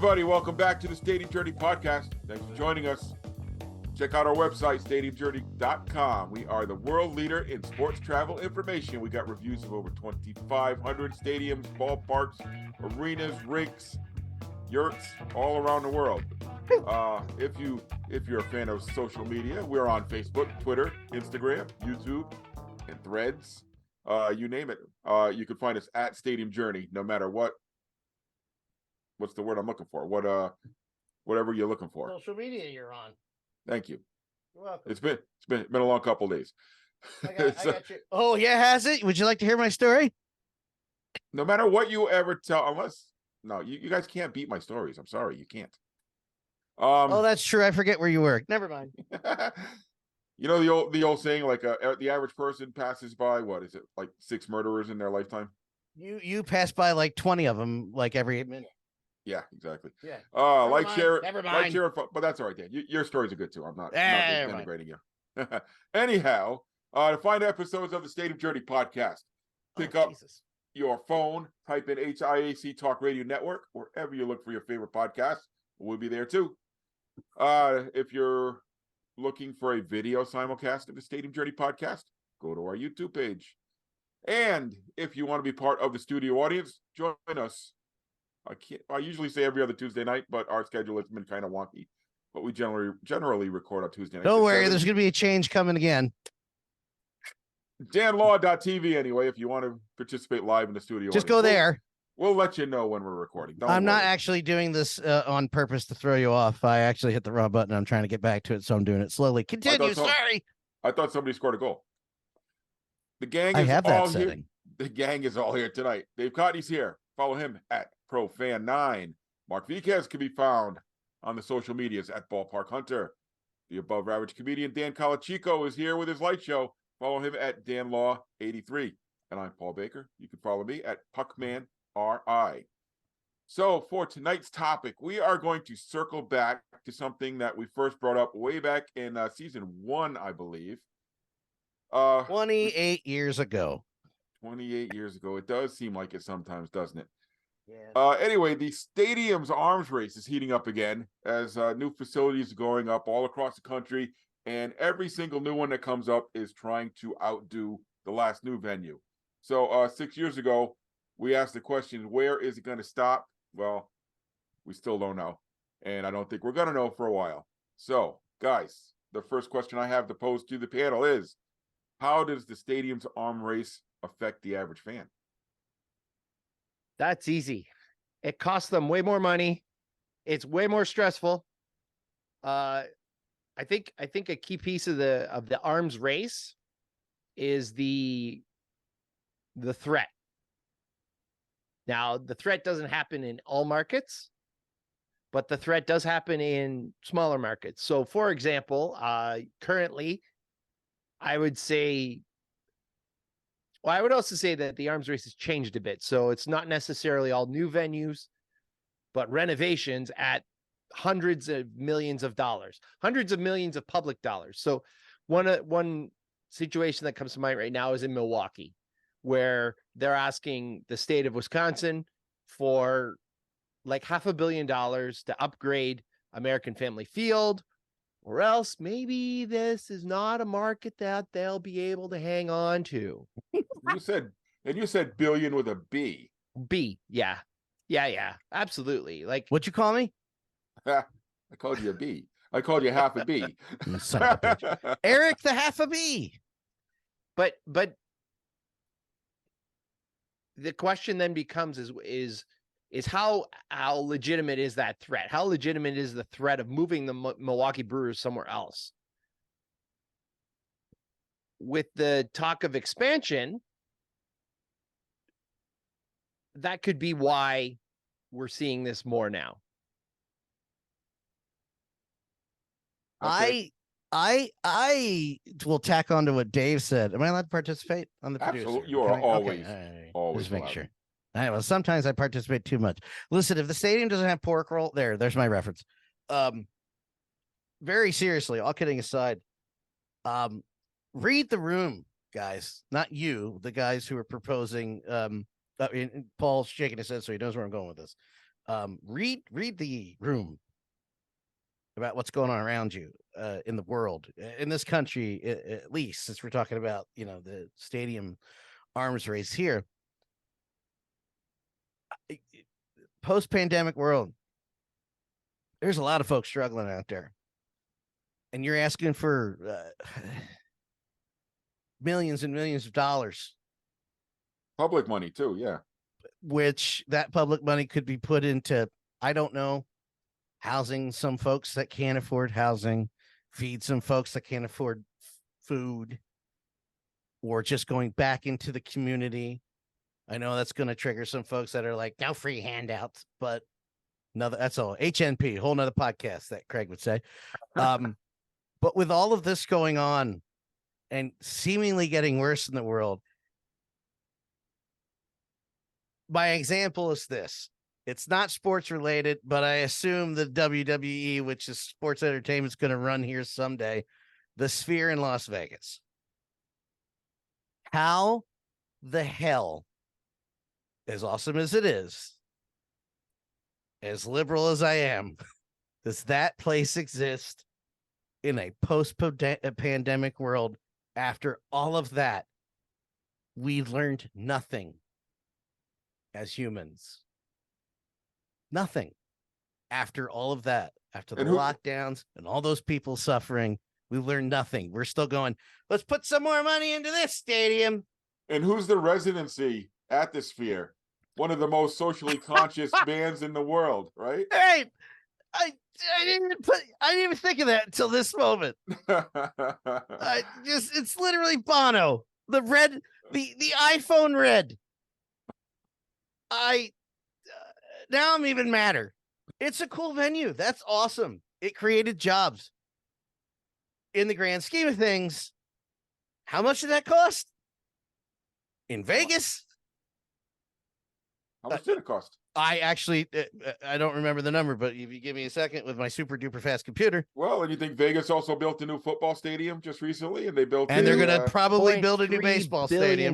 everybody. Welcome back to the Stadium Journey podcast. Thanks for joining us. Check out our website, stadiumjourney.com. We are the world leader in sports travel information. We got reviews of over 2,500 stadiums, ballparks, arenas, rinks, yurts, all around the world. If you're a fan of social media, we're on Facebook, Twitter, Instagram, YouTube, and Threads. You name it. You can find us at Stadium Journey, no matter what's the word I'm looking for? Whatever you're looking for. Social media you're on. Thank you. You're welcome. It's been a long couple of days. I got you. Oh yeah, has it? Would you like to hear my story? No matter what you ever tell, you guys can't beat my stories. I'm sorry, you can't. Oh, that's true. I forget where you work. Never mind. You know the old saying, like the average person passes by, what is it, like 6 murderers in their lifetime? You pass by like 20 of them like every 8 minutes. Yeah, exactly. Yeah. Share, Never mind. but that's all right, Dan. Your stories are good too. I'm not denigrating you. Anyhow, to find episodes of the Stadium Journey podcast, pick up your phone, type in HIAC Talk Radio Network, wherever you look for your favorite podcast. We'll be there too. If you're looking for a video simulcast of the Stadium Journey podcast, go to our YouTube page. And if you want to be part of the studio audience, join us. I usually say every other Tuesday night, but our schedule has been kind of wonky. But we generally record on Tuesday night. Don't worry, there's going to be a change coming again. danlaw.tv anyway, if you want to participate live in the studio. Just go there. We'll let you know when we're recording. I'm not actually doing this on purpose to throw you off. I actually hit the wrong button. I'm trying to get back to it, so I'm doing it slowly. Continue. Sorry. I thought somebody scored a goal. The gang is all here. The gang is all here tonight. Dave Cotney's here. Follow him at ProFan9. Mark Viquez can be found on the social medias at Ballpark Hunter. The above average comedian Dan Colachico is here with his light show. Follow him at DanLaw83. And I'm Paul Baker. You can follow me at PuckmanRI. So for tonight's topic, we are going to circle back to something that we first brought up way back in season 1, I believe. 28 years ago. 28 years ago. It does seem like it sometimes, doesn't it? Yeah. Anyway, the stadium's arms race is heating up again as new facilities are going up all across the country, and every single new one that comes up is trying to outdo the last new venue. So 6 years ago, we asked the question, where is it going to stop? Well, we still don't know, and I don't think we're going to know for a while. So, guys, the first question I have to pose to the panel is, how does the stadium's arm race affect the average fan? That's easy. It costs them way more money. It's way more stressful. I think a key piece of the arms race is the threat. Now, the threat doesn't happen in all markets, but the threat does happen in smaller markets. So, for example, currently, I would also say that the arms race has changed a bit. So it's not necessarily all new venues, but renovations at hundreds of millions of dollars, hundreds of millions of public dollars. So one situation that comes to mind right now is in Milwaukee, where they're asking the state of Wisconsin for like $500 million to upgrade American Family Field, or else maybe this is not a market that they'll be able to hang on to. You said billion with a B. B, yeah, absolutely. Like, what'd you call me? I called you a B. I called you half a B. Son of a bitch. Eric, the half a B. But the question then becomes is how legitimate is that threat? How legitimate is the threat of moving the Milwaukee Brewers somewhere else? With the talk of expansion, that could be why we're seeing this more now. Okay. I will tack on to what Dave said. Am I allowed to participate on the producer? Absolutely. You are always just make sure. All right, well, sometimes I participate too much. Listen, if the stadium doesn't have pork roll, there's my reference. Very seriously, all kidding aside, read the room, guys. Not you, the guys who are proposing. Paul's shaking his head, so he knows where I'm going with this. Read the room about what's going on around you in the world, in this country, at least, since we're talking about, the stadium arms race here. Post-pandemic world, there's a lot of folks struggling out there. And you're asking for millions and millions of dollars. Public money, too, yeah. Which that public money could be put into, I don't know, housing some folks that can't afford housing, feed some folks that can't afford food, or just going back into the community. I know that's going to trigger some folks that are like, no free handouts, but no, that's all. HNP, whole nother podcast that Craig would say. But with all of this going on and seemingly getting worse in the world, my example is this. It's not sports related, but I assume the WWE, which is sports entertainment, is going to run here someday. The Sphere in Las Vegas. How the hell, as awesome as it is, as liberal as I am, does that place exist in a post-pandemic world? After all of that, we learned nothing as humans. Nothing. After all of that, after the lockdowns and all those people suffering, we learned nothing. We're still going, let's put some more money into this stadium. And who's the residency at the Sphere? One of the most socially conscious bands in the world, right? Hey, I didn't even think of that until this moment. It's literally Bono, the red, the iPhone red. Now I'm even madder. It's a cool venue. That's awesome. It created jobs. In the grand scheme of things, how much did that cost? In Vegas? How much did it cost? I actually, I don't remember the number, but if you give me a second with my super duper fast computer. Well, and you think Vegas also built a new football stadium just recently, and they're going to probably build a new baseball stadium.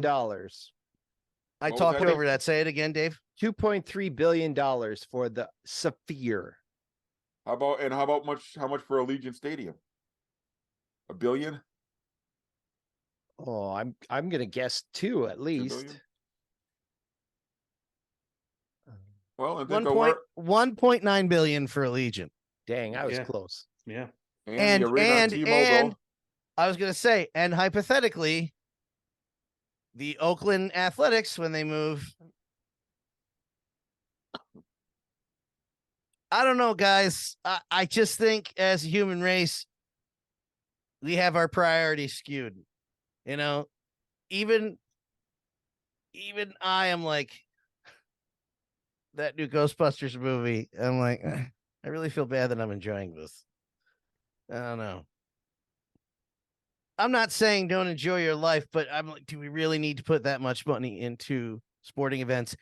I talked over that. Say it again, Dave. $2.3 billion for the Sphere. How much for Allegiant Stadium? $1 billion? Oh, I'm gonna guess 2 at least. Well, and 1.9 billion for Allegiant. Dang, I was close. Yeah. And I was gonna say, and hypothetically, the Oakland Athletics, when they move, I don't know, guys. I just think as a human race, we have our priorities skewed. Even I am like, that new Ghostbusters movie. I'm like, I really feel bad that I'm enjoying this. I don't know. I'm not saying don't enjoy your life, but I'm like, do we really need to put that much money into sporting events?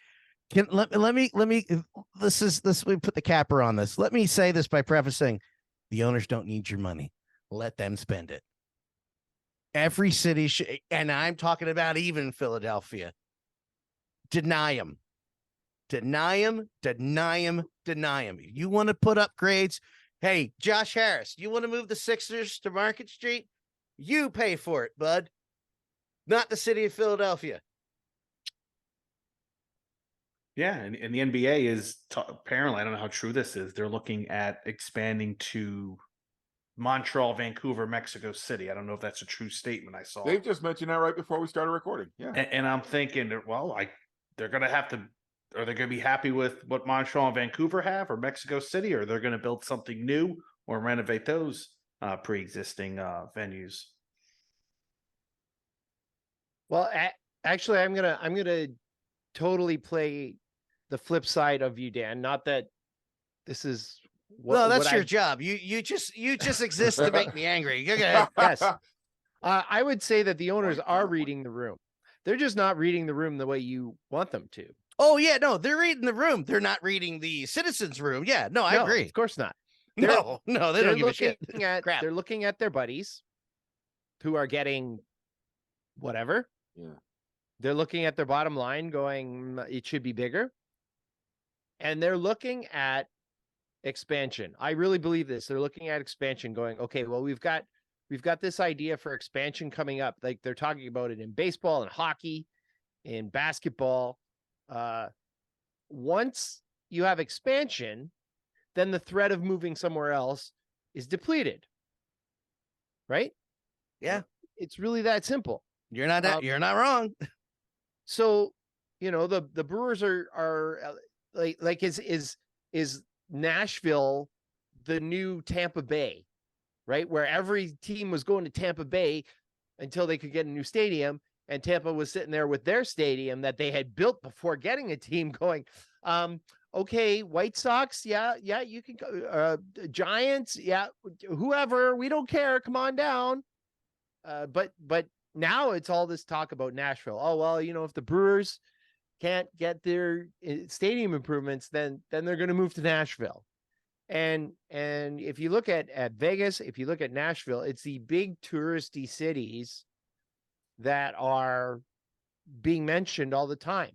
Let me we put the capper on this. Let me say this by prefacing, the owners don't need your money. Let them spend it. Every city should, and I'm talking about even Philadelphia. Deny them. You want to put upgrades? Hey, Josh Harris, you want to move the Sixers to Market Street? You pay for it, bud. Not the city of Philadelphia. Yeah, and the NBA is apparently, I don't know how true this is, they're looking at expanding to Montreal, Vancouver, Mexico City. I don't know if that's a true statement I saw. They've just mentioned that right before we started recording. Yeah. And I'm thinking, well, they're going to have to, are they going to be happy with what Montreal and Vancouver have, or Mexico City, or they're going to build something new or renovate those pre-existing venues? Well, actually, I'm gonna totally play the flip side of you, Dan. Not that this is that's your job. You just exist to make me angry. Go ahead. Yes. I would say that the owners are reading the room. They're just not reading the room the way you want them to. Oh yeah, no, they're reading the room. They're not reading the citizens' room. Yeah, no, I agree. Of course not. They don't give a shit. They're looking at their buddies who are getting whatever. Yeah. They're looking at their bottom line going, it should be bigger. And they're looking at expansion. I really believe this. They're looking at expansion going, okay, well, we've got this idea for expansion coming up. Like they're talking about it in baseball and hockey, in basketball. Once you have expansion, then the threat of moving somewhere else is depleted. Right? Yeah. It's really that simple. You're not wrong. So, the Brewers are like is Nashville the new Tampa Bay, right? Where every team was going to Tampa Bay until they could get a new stadium, and Tampa was sitting there with their stadium that they had built before getting a team going. Okay, White Sox, yeah, you can go. Giants, yeah, whoever, we don't care. Come on down. But now it's all this talk about Nashville. Oh, well, if the Brewers can't get their stadium improvements, then they're going to move to Nashville. And if you look at Vegas, if you look at Nashville, it's the big touristy cities that are being mentioned all the time.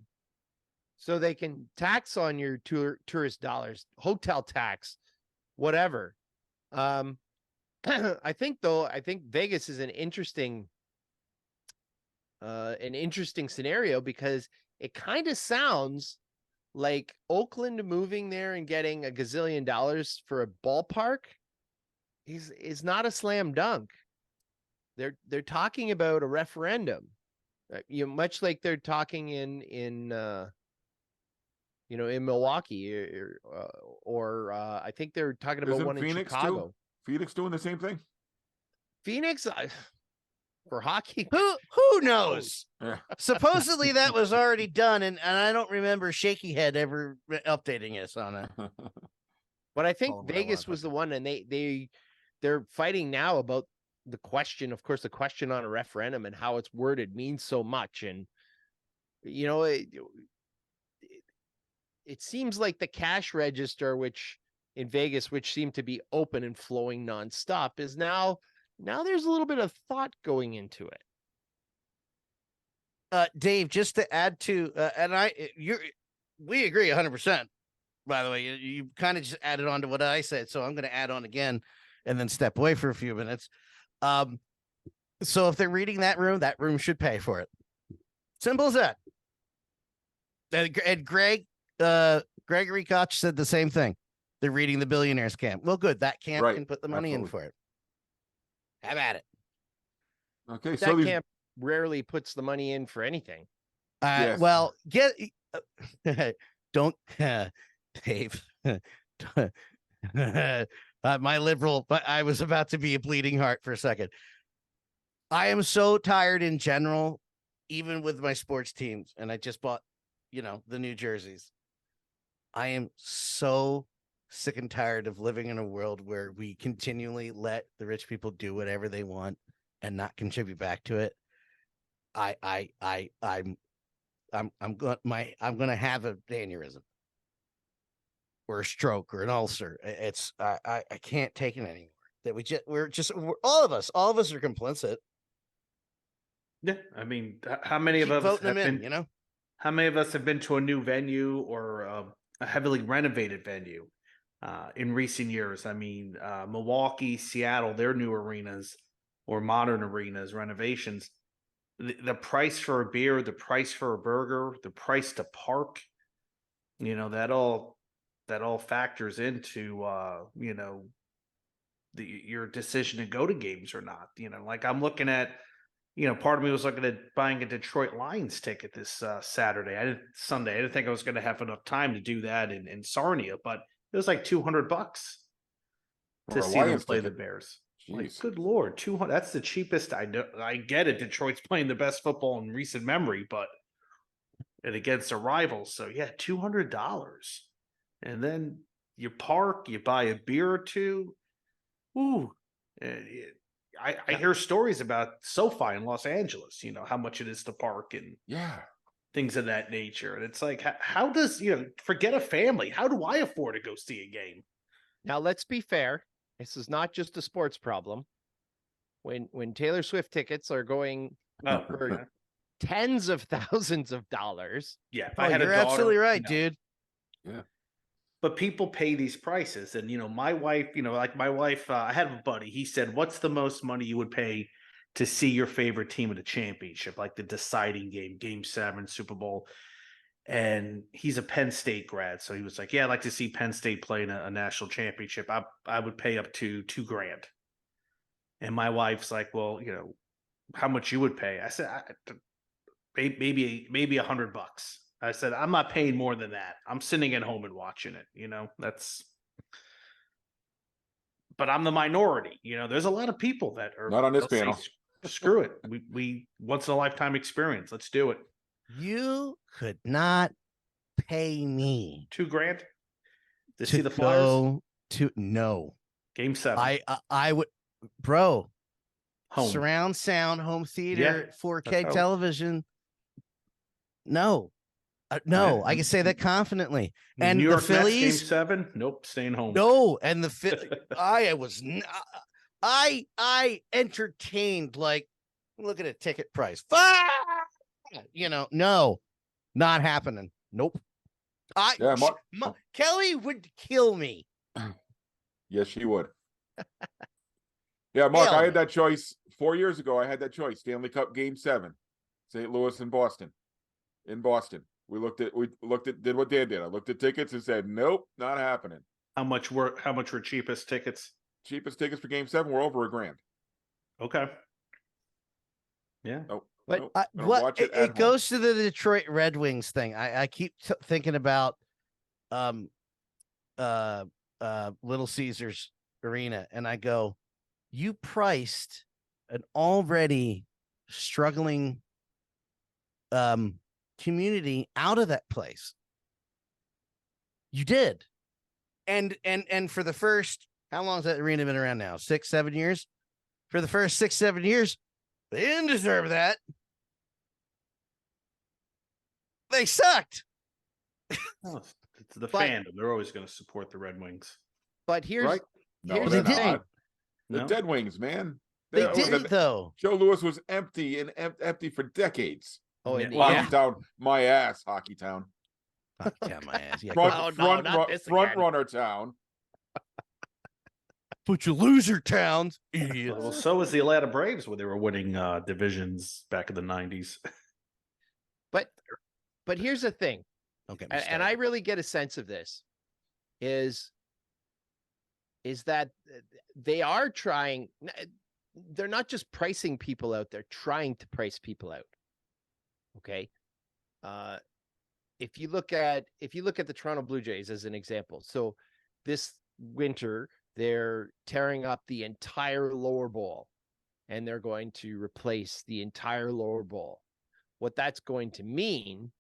So they can tax on your tourist dollars, hotel tax, whatever. I think Vegas is an interesting scenario because it kind of sounds like Oakland moving there and getting a gazillion dollars for a ballpark is not a slam dunk. They're talking about a referendum, much like they're talking in Milwaukee or I think they're talking about one in Chicago. Phoenix doing the same thing? Phoenix for hockey? Who knows? Yeah. Supposedly that was already done, and I don't remember Shaky Head ever updating us on it. But I think Vegas was the one, and they're fighting now about the question. Of course, the question on a referendum and how it's worded means so much, and it seems like the cash register, which in Vegas, which seemed to be open and flowing nonstop, is now there's a little bit of thought going into it. Dave, just to add to, we agree 100%. By the way, you kind of just added on to what I said, so I'm going to add on again, and then step away for a few minutes. So if they're reading that room should pay for it. Simple as that. And Gregory Koch said the same thing. They're reading the billionaires camp. Well, good. That camp can put the money in for it. Have at it. Okay, that camp rarely puts the money in for anything. Yes. Well, don't, Dave. My liberal, but I was about to be a bleeding heart for a second. I am so tired in general, even with my sports teams, and I just bought, the new jerseys. I am so sick and tired of living in a world where we continually let the rich people do whatever they want and not contribute back to it. I'm going to have an aneurysm or a stroke or an ulcer. It's I can't take it anymore. That we're all of us are complicit. Yeah, I mean, how many of us have been, how many of us have been to a new venue or a heavily renovated venue in recent years? I mean, Milwaukee, Seattle, their new arenas or modern arenas, renovations, the price for a beer, the price for a burger, the price to park, that all factors into, your decision to go to games or not. Like I'm looking at, part of me was looking at buying a Detroit Lions ticket this Sunday. I didn't think I was going to have enough time to do that in Sarnia, but it was like $200 to see them play the Bears. Jeez. Like, good Lord, 200. That's the cheapest. I get it. Detroit's playing the best football in recent memory, but and against a rival. So yeah, $200. And then you park, you buy a beer or two. Ooh. I hear stories about SoFi in Los Angeles, how much it is to park and things of that nature. And it's like, how does, forget a family. How do I afford to go see a game? Now, let's be fair. This is not just a sports problem. When Taylor Swift tickets are going for tens of thousands of dollars. Yeah. You're absolutely right, dude. Yeah. But people pay these prices. And, my wife, I had a buddy, he said, what's the most money you would pay to see your favorite team at a championship, like the deciding game, Game 7, Super Bowl? And he's a Penn State grad. So he was like, yeah, I'd like to see Penn State play in a national championship. I would pay up to $2,000. And my wife's like, well, how much you would pay? I said, maybe $100. I said, I'm not paying more than that. I'm sitting at home and watching it. But I'm the minority. There's a lot of people that are not on this panel. Screw it. We once in a lifetime experience. Let's do it. You could not pay me $2,000 to see the Flyers. No. Game 7. I would, bro. Home. Surround sound, home theater, 4K that's television. No. No, I can say that confidently. And New York the Phillies, Mets, Game 7, nope, staying home. No, and the I entertained, like, look at a ticket price. No, not happening. Nope. Kelly would kill me. Yes, she would. Yeah, Mark, I had that choice 4 years ago. I had that choice. Stanley Cup Game 7, St. Louis and Boston. In Boston. We looked at did what Dan did. I looked at tickets and said, nope, not happening. How much were cheapest tickets? Cheapest tickets for Game 7 were over $1,000. Okay. Yeah. Nope. But Nope. It goes to the Detroit Red Wings thing. I keep thinking about Little Caesars Arena, and I go, you priced an already struggling community out of that place. You did. And for the first, how long has that arena been around now? 6-7 years? For the first 6-7 years, they didn't deserve that. They sucked. Well, it's the fandom. They're always going to support the Red Wings. But here's right? No, here's they're the thing. not. The Dead Wings, man. They didn't, though. Joe Louis was empty and empty for decades. Oh, Yeah. Hockey Town, my ass, Hockey Town. Hockey Town, my ass. Yeah, front runner town. Put you loser towns. Well, so was the Atlanta Braves when they were winning divisions back in the 90s. But here's the thing. Okay, And I really get a sense of this is that they are trying. They're not just pricing people out. They're trying to price people out. Okay. If you look at the Toronto Blue Jays as an example, so this winter they're tearing up the entire lower bowl, and they're going to replace the entire lower bowl. What that's going to mean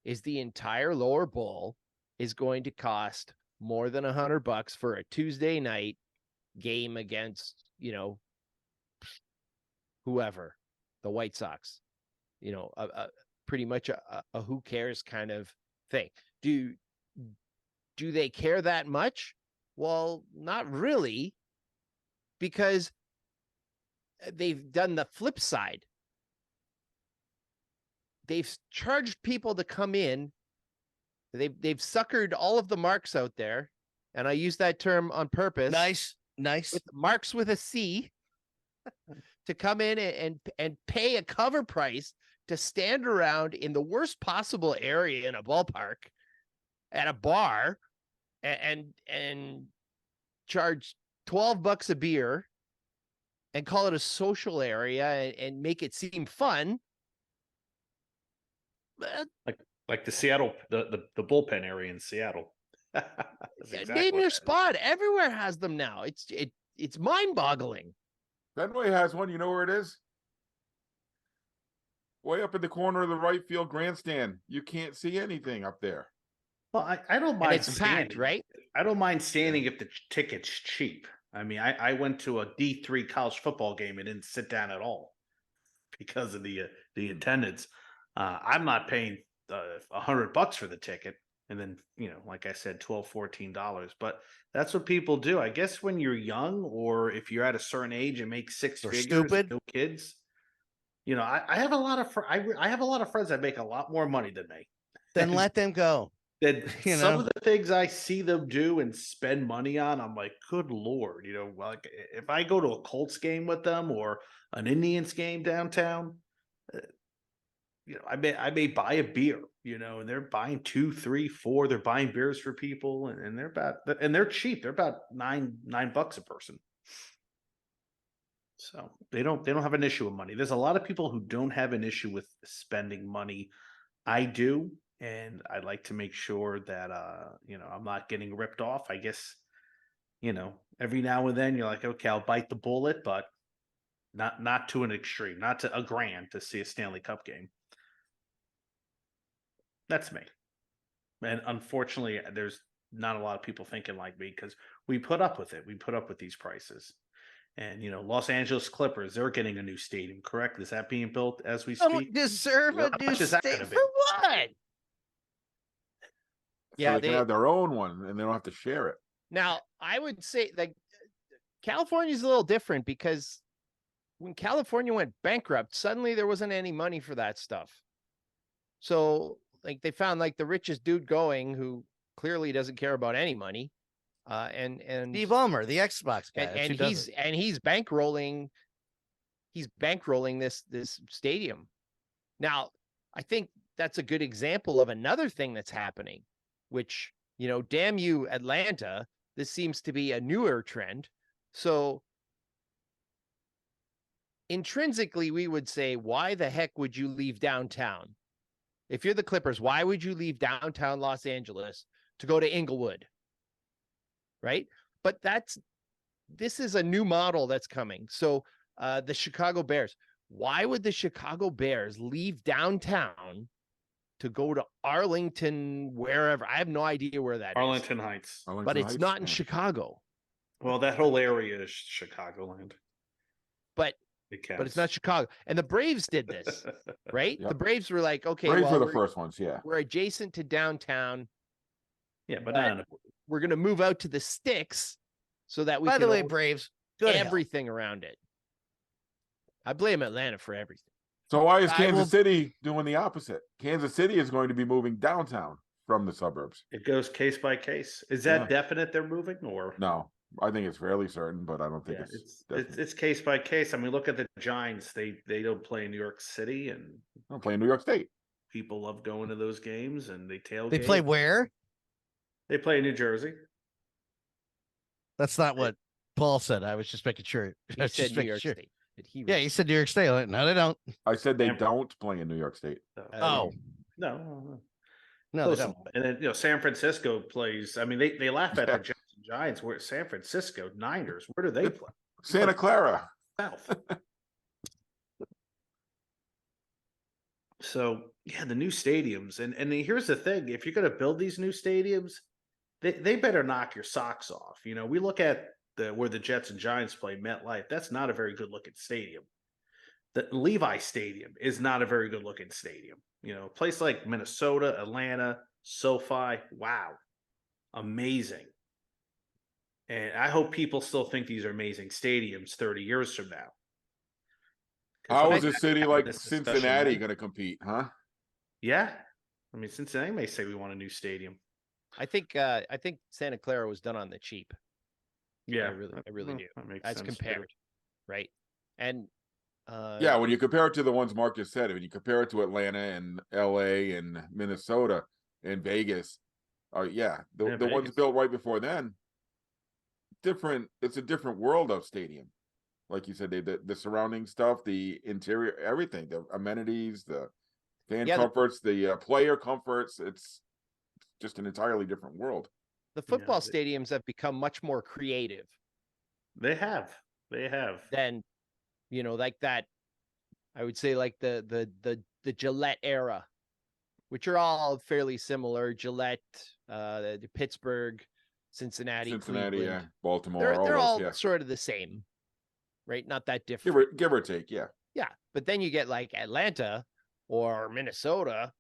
is the entire lower bowl is going to cost more than $100 for a Tuesday night game against, whoever, the White Sox, pretty much a who cares kind of thing. Do they care that much? Well, not really, because they've done the flip side. They've charged people to come in. They've suckered all of the marks out there, and I use that term on purpose. Nice. With marks with a C, to come in and pay a cover price to stand around in the worst possible area in a ballpark at a bar and charge $12 a beer and call it a social area and make it seem fun. Like the Seattle, the bullpen area in Seattle. Exactly name your spot. Everywhere has them now. It's mind-boggling. Fenway has one. You know where it is? Way up in the corner of the right field grandstand. You can't see anything up there. Well, I don't mind. It's packed, right? I don't mind standing if the ticket's cheap. I mean, I went to a D3 college football game and didn't sit down at all because of the attendance. I'm not paying $100 for the ticket, and then like I said, $12, $14. But that's what people do. I guess when you're young, or if you're at a certain age and make six figures, stupid, no kids. I have a lot of I have a lot of friends that make a lot more money than me. Then let them go. That You some know? of the things I see them do and spend money on, I'm like, good Lord, like if I go to a Colts game with them or an Indians game downtown, uh, I may buy a beer, and they're buying 2, 3, 4. They're buying beers for people, and they're cheap. They're about $9 a person. So they don't have an issue with money. There's a lot of people who don't have an issue with spending money. I do, and I like to make sure that I'm not getting ripped off. I guess, every now and then you're like, okay, I'll bite the bullet, but not to an extreme, not to $1,000 to see a Stanley Cup game. That's me. And unfortunately, there's not a lot of people thinking like me because we put up with it. We put up with these prices. And Los Angeles Clippers, they're getting a new stadium, correct? Is that being built as we speak? Don't deserve a How new much is that state gonna be? for what? So they can have their own one and they don't have to share it. Now, I would say like California's a little different because when California went bankrupt, suddenly there wasn't any money for that stuff. So like they found like the richest dude going who clearly doesn't care about any money. And Steve Ballmer, the Xbox guy, and he's bankrolling this stadium. Now, I think that's a good example of another thing that's happening, which, damn you, Atlanta, this seems to be a newer trend. So intrinsically, we would say, why the heck would you leave downtown? If you're the Clippers, why would you leave downtown Los Angeles to go to Inglewood? Right? But this is a new model that's coming. So the Chicago Bears, why would the Chicago Bears leave downtown to go to Arlington, wherever? I have no idea where that Arlington is. Heights. But it's not in Chicago. Well, that whole area is Chicagoland. But it's not Chicago. And the Braves did this, right? Yep. The Braves were like, okay, Braves were the first ones, yeah. We're adjacent to downtown. Yeah, but we're going to move out to the sticks so that we By can the way, Braves, good everything around it. I blame Atlanta for everything. So why is Kansas City doing the opposite? Kansas City is going to be moving downtown from the suburbs. It goes case by case. Is that definite they're moving or? No, I think it's fairly certain, but I don't think it's case by case. I mean, look at the Giants. They don't play in New York City and don't play in New York State. People love going to those games and they tailgate. They play where? They play in New Jersey. That's not what Paul said. I was just making sure. He said New York State. He said New York State. No, they don't. I said they don't play in New York State. No, they don't. And then San Francisco plays. I mean, they laugh at the Jets and Giants. Where San Francisco Niners? Where do they play? Santa Clara. South. So the new stadiums, and here's the thing: if you're going to build these new stadiums, they better knock your socks off. We look at where the Jets and Giants play, MetLife. That's not a very good looking stadium. The Levi Stadium is not a very good looking stadium. A place like Minnesota, Atlanta, SoFi, wow, amazing. And I hope people still think these are amazing stadiums 30 years from now. How is a city like Cincinnati going to compete, huh? Yeah. I mean, Cincinnati may say we want a new stadium. I think Santa Clara was done on the cheap. Yeah, I really do. As compared, right? And when you compare it to the ones Mark just said, when you compare it to Atlanta and LA and Minnesota and Vegas, the ones built right before then, different. It's a different world of stadium. Like you said, the surrounding stuff, the interior, everything, the amenities, the fan comforts, the player comforts. It's just an entirely different world. The football stadiums have become much more creative. They have. Than, like that. I would say like the Gillette era, which are all fairly similar. Gillette, the Pittsburgh, Cincinnati, Cleveland. Baltimore. They're all sort of the same, right? Not that different. Give or take, yeah. Yeah, but then you get like Atlanta or Minnesota.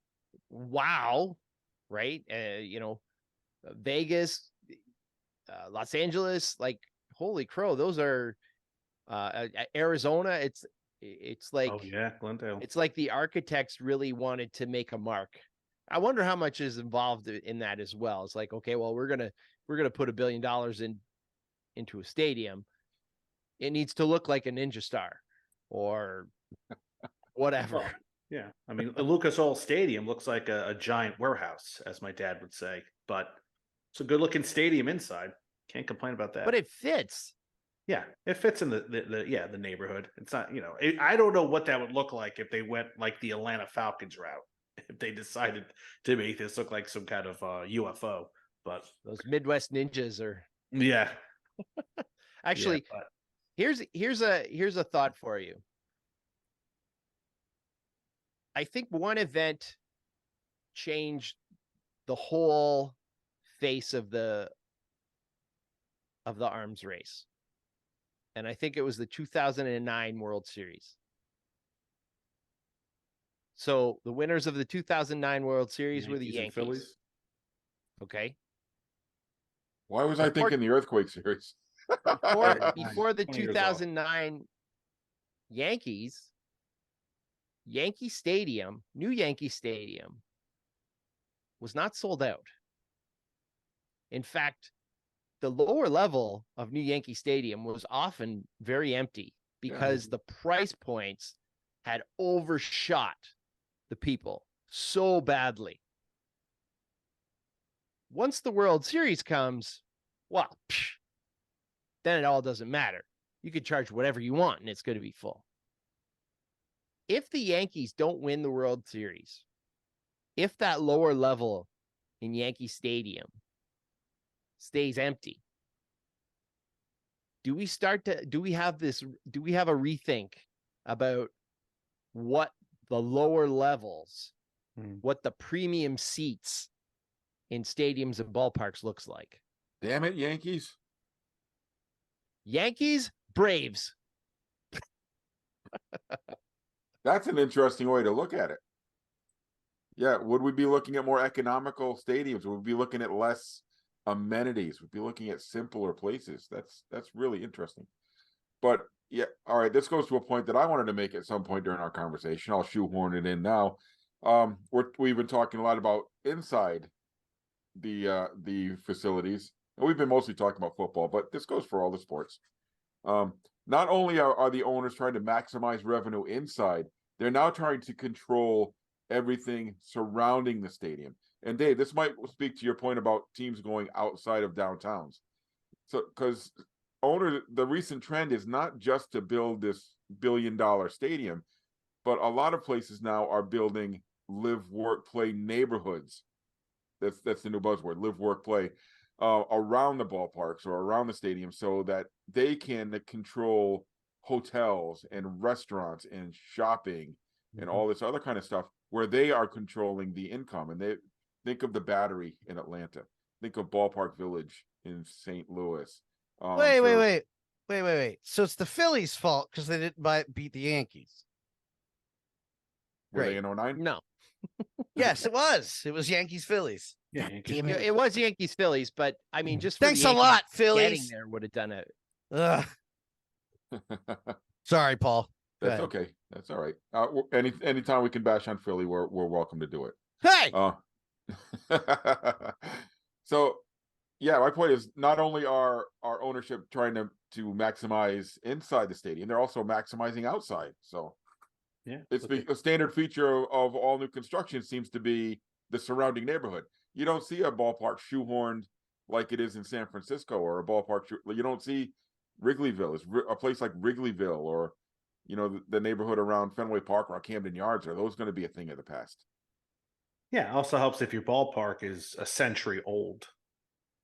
Wow, right? Vegas, Los Angeles, like holy crow, those are Arizona. It's like Glendale. It's like the architects really wanted to make a mark. I wonder how much is involved in that as well. It's like, okay, well, we're gonna put $1 billion into a stadium. It needs to look like a Ninja Star or whatever. Well, yeah, I mean, a Lucas Oil Stadium looks like a giant warehouse, as my dad would say, but it's a good looking stadium inside. Can't complain about that. But it fits. Yeah, it fits in the neighborhood. It's not, I don't know what that would look like if they went like the Atlanta Falcons route. If they decided to make this look like some kind of UFO, but those Midwest ninjas are. Yeah. Actually, here's a thought for you. I think one event changed the whole face of the arms race. And I think it was the 2009 World Series. So the winners of the 2009 World Series were the Yankees. Phillies. Okay. Why was I thinking the Earthquake series? before the 2009 Yankees, Yankee Stadium, new Yankee Stadium, was not sold out. In fact, the lower level of new Yankee Stadium was often very empty because the price points had overshot the people so badly. Once the World Series comes, well, then it all doesn't matter. You could charge whatever you want and it's going to be full. If the Yankees don't win the World Series, if that lower level in Yankee Stadium stays empty, do we have a rethink about what the lower levels, what the premium seats in stadiums and ballparks looks like? Damn it, Yankees. Yankees, Braves. That's an interesting way to look at it. Yeah, would we be looking at more economical stadiums? Would we be looking at less amenities? Would we be looking at simpler places? That's really interesting. But yeah, all right, this goes to a point that I wanted to make at some point during our conversation. I'll shoehorn it in now. We've been talking a lot about inside the facilities, and we've been mostly talking about football, but this goes for all the sports. Not only are the owners trying to maximize revenue inside, they're now trying to control everything surrounding the stadium. And Dave, this might speak to your point about teams going outside of downtowns. So, because the recent trend is not just to build this $1 billion stadium, but a lot of places now are building live, work, play neighborhoods. That's the new buzzword, live, work, play, around the ballparks or around the stadium, so that they can control hotels and restaurants and shopping and all this other kind of stuff, where they are controlling the income. And they think of the Battery in Atlanta, think of Ballpark Village in St. Louis. Wait. So it's the Phillies' fault because they didn't beat the Yankees. Were they in 09? No. Yes, it was. It was Yankees-Phillies. Yeah, it was Yankees-Phillies, but I mean, just for thanks the a lot, getting Phillies. there would have done it. Sorry, Paul. That's okay. That's all right. Anytime we can bash on Philly, we're welcome to do it. Hey. So, yeah, my point is, not only are our ownership trying to maximize inside the stadium, they're also maximizing outside. So, yeah, it's a standard feature of all new construction seems to be the surrounding neighborhood. You don't see a ballpark shoehorned like it is in San Francisco, or a ballpark. You don't see Wrigleyville. It's a place like Wrigleyville, or the neighborhood around Fenway Park or Camden Yards. Are those going to be a thing of the past? Yeah, it also helps if your ballpark is a century old.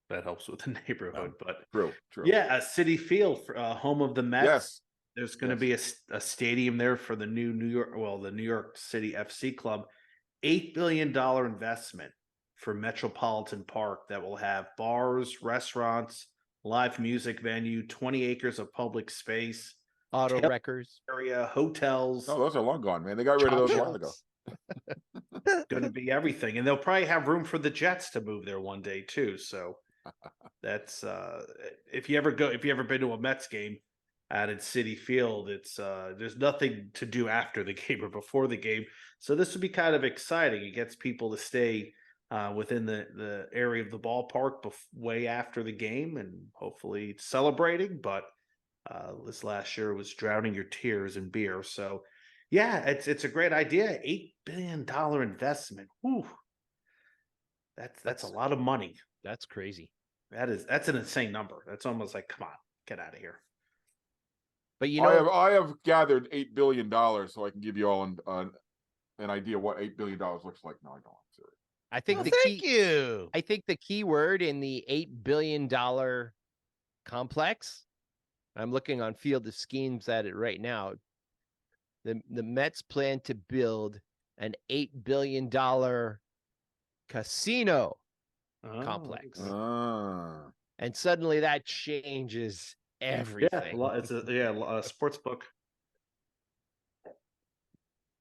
That helps with the neighborhood. But true. Yeah, a City Field, home of the Mets. Yes. There's going to be a stadium there for the new New York City FC club. $8 billion investment for Metropolitan Park that will have bars, restaurants, live music venue, 20 acres of public space, auto wreckers area, hotels. Oh, those are long gone, man. They got rid of those a while ago. Going to be everything, and they'll probably have room for the Jets to move there one day too. So that's if you ever been to a Mets game, out at City Field. It's there's nothing to do after the game or before the game, so this would be kind of exciting. It gets people to stay within the area of the ballpark way after the game, and hopefully celebrating. But this last year was drowning your tears in beer. So yeah, it's a great idea. $8 billion investment. Whew. That's a lot of money. That's crazy. That's an insane number. That's almost like, come on, get out of here. But you know, I have gathered $8 billion, so I can give you all an idea what $8 billion looks like. No, I don't. I'm serious. I think I think the key word in the $8 billion complex, I'm looking on Field of Schemes at it right now. The Mets plan to build an $8 billion casino complex. And suddenly that changes everything. Yeah, it's a sports book.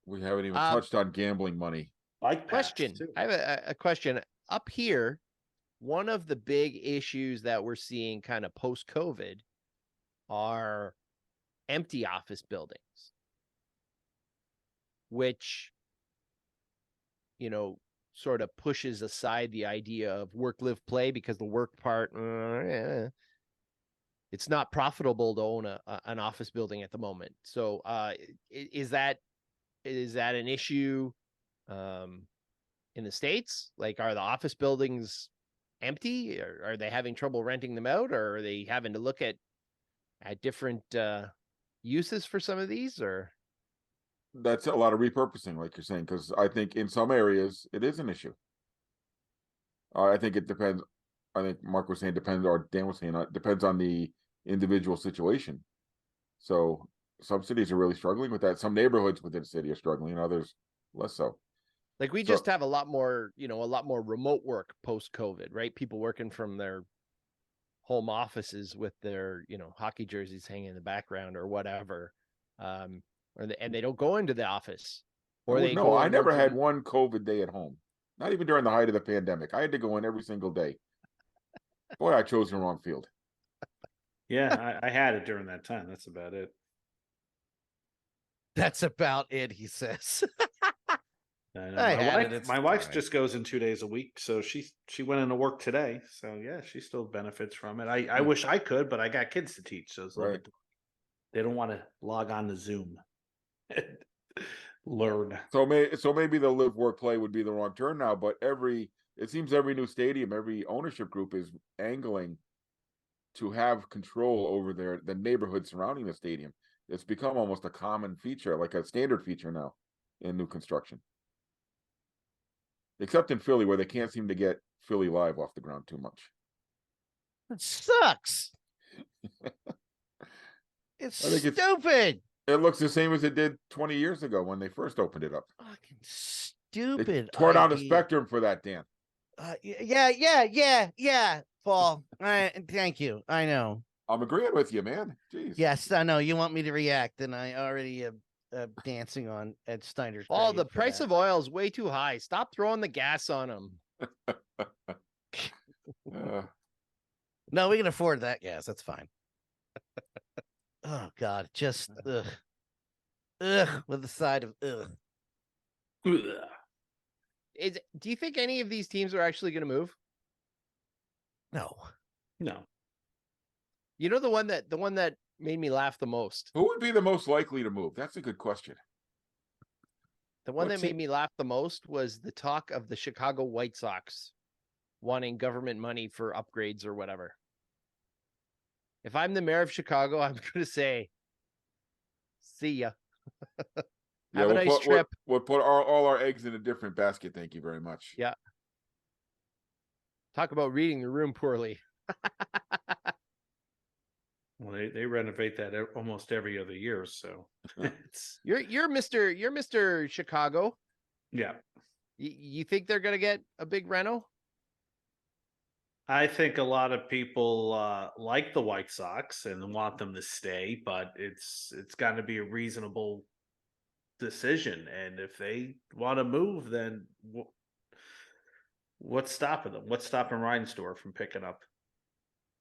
We haven't even touched on gambling money. I have a question. Up here, one of the big issues that we're seeing kind of post-COVID are empty office buildings, which, sort of pushes aside the idea of work, live, play, because the work part, it's not profitable to own an office building at the moment. So is that an issue in the States? Like, are the office buildings empty, or are they having trouble renting them out, or are they having to look at different uses for some of these? Or that's a lot of repurposing, like you're saying, because I think in some areas it is an issue. I think it depends. I think Mark was saying depends, or Dan was saying it depends on the individual situation. So some cities are really struggling with that. Some neighborhoods within the city are struggling, others less so. Like, we just have a lot more remote work post-COVID, right? People working from their home offices with their, hockey jerseys hanging in the background or whatever. And they don't go into the office. I never had one COVID day at home. Not even during the height of the pandemic. I had to go in every single day. Boy, I chose the wrong field. Yeah, I had it during that time. That's about it. That's about it, he says. My wife just goes in 2 days a week, so she went into work today. So yeah, she still benefits from it. I wish I could, but I got kids to teach, so it's right. They don't want to log on to Zoom. Learn. So maybe the live, work, play would be the wrong term now, but it seems every new stadium, every ownership group is angling to have control over the neighborhood surrounding the stadium. It's become almost a common feature, like a standard feature now in new construction. Except in Philly, where they can't seem to get Philly Live off the ground too much. It sucks. It's stupid. It looks the same as it did 20 years ago when they first opened it up. Fucking stupid. They tore down the Spectrum for that, Dan. Yeah, Paul. Thank you. I know. I'm agreeing with you, man. Jeez. Yes, I know. You want me to react, and I already dancing on Ed Snyder's. Oh, the price of oil is way too high. Stop throwing the gas on them. No, we can afford that gas. That's fine. Oh God, just ugh, with the side of ugh. Do you think any of these teams are actually going to move? No. You know, the one that made me laugh the most. Who would be the most likely to move? That's a good question. The one that made me laugh the most was the talk of the Chicago White Sox wanting government money for upgrades or whatever. If I'm the mayor of Chicago, I'm going to say, see ya. Have a nice trip. We'll put all our eggs in a different basket. Thank you very much. Yeah. Talk about reading the room poorly. Well, they renovate that almost every other year, so you're Mr. Chicago. Yeah. You think they're gonna get a big reno? I think a lot of people like the White Sox and want them to stay, but it's got to be a reasonable decision. And if they want to move, then what's stopping them? What's stopping Reinsdorf from picking up?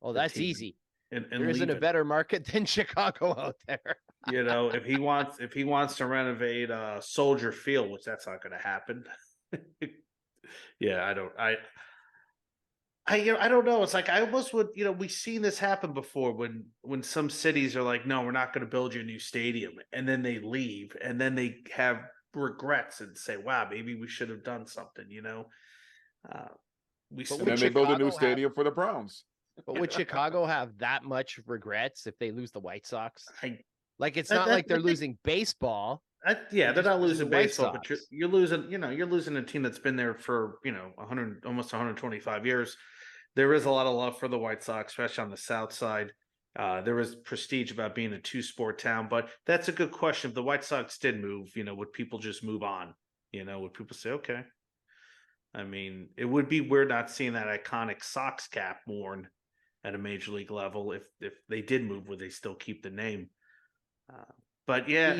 Oh, that's easy. and there isn't a better market than Chicago out there. You know, if he wants to renovate Soldier Field, which that's not going to happen. Yeah, I don't know. It's like I almost would, we've seen this happen before when some cities are like, no, we're not going to build you a new stadium, and then they leave, and then they have regrets and say, wow, maybe we should have done something. And then they build a new stadium for the Browns. But would Chicago have that much regrets if they lose the White Sox? It's not that- like they're that- losing baseball. Yeah, they're not losing the White baseball, but Sox. you're losing a team that's been there for 100, almost 125 years. There is a lot of love for the White Sox, especially on the South Side. There is prestige about being a two-sport town, but that's a good question. If the White Sox did move, would people just move on? Would people say, okay? I mean, it would be weird not seeing that iconic Sox cap worn at a major league level. If they did move, would they still keep the name? But yeah,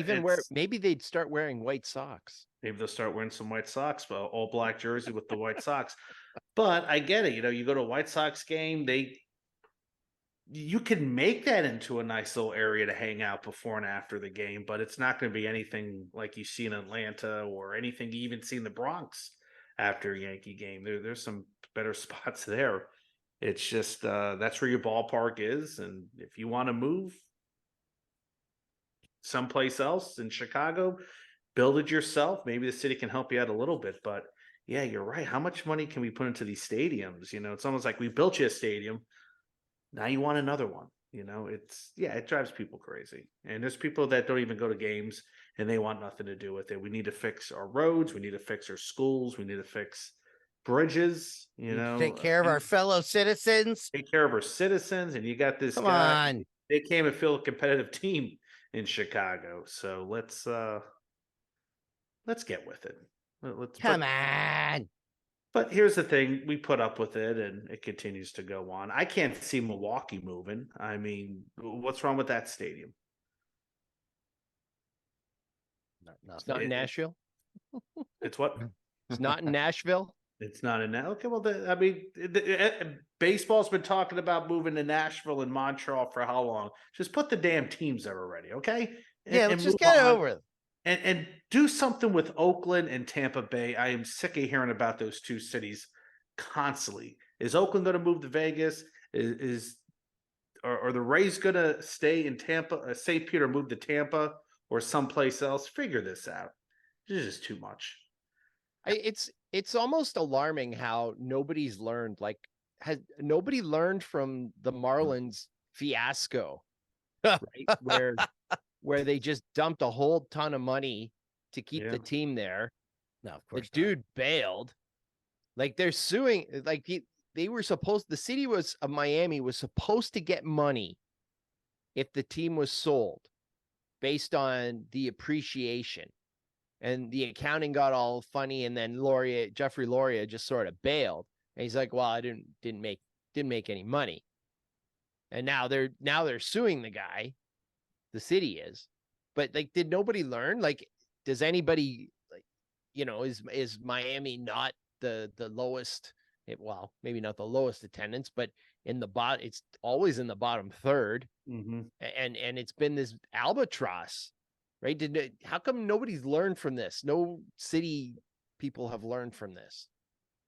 maybe they'd start wearing white socks. Maybe they'll start wearing some White Sox, but all black jersey with the White Sox. But I get it. You go to a White Sox game, you can make that into a nice little area to hang out before and after the game, but it's not going to be anything like you see in Atlanta or anything you even see in the Bronx after a Yankee game. There's some better spots there. It's just that's where your ballpark is, and if you want to move someplace else in Chicago, build it yourself. Maybe the city can help you out a little bit, but yeah, you're right. How much money can we put into these stadiums? It's almost like we built you a stadium. Now you want another one. It drives people crazy. And there's people that don't even go to games and they want nothing to do with it. We need to fix our roads. We need to fix our schools. We need to fix bridges, take care of our fellow citizens. Take care of our citizens. And you got this Come guy. on. They came and field a competitive team in Chicago. So let's get with it. Come on. But here's the thing, we put up with it and it continues to go on. I can't see Milwaukee moving. I mean, what's wrong with that stadium? It's not in Nashville. It's what? It's not in Nashville. It's not in Nashville. Okay, well, baseball's been talking about moving to Nashville and Montreal for how long? Just put the damn teams there already, okay? Let's just get it over with. And do something with Oakland and Tampa Bay. I am sick of hearing about those two cities constantly. Is Oakland going to move to Vegas? Are the Rays going to stay in Tampa, St. Peter, move to Tampa or someplace else? Figure this out. This is too much. It's almost alarming how nobody's learned. Has nobody learned from the Marlins fiasco, right? Where they just dumped a whole ton of money to keep the team there. No, of course. The dude bailed. They're suing. The city of Miami was supposed to get money if the team was sold based on the appreciation. And the accounting got all funny, and then Jeffrey Loria just sort of bailed. And he's like, well, I didn't make any money. And now they're suing the guy. The city is, but did nobody learn? Does anybody is Miami not the lowest? Well, maybe not the lowest attendance, but in the bottom, it's always in the bottom third. Mm-hmm. And it's been this albatross, right? How come nobody's learned from this? No city people have learned from this.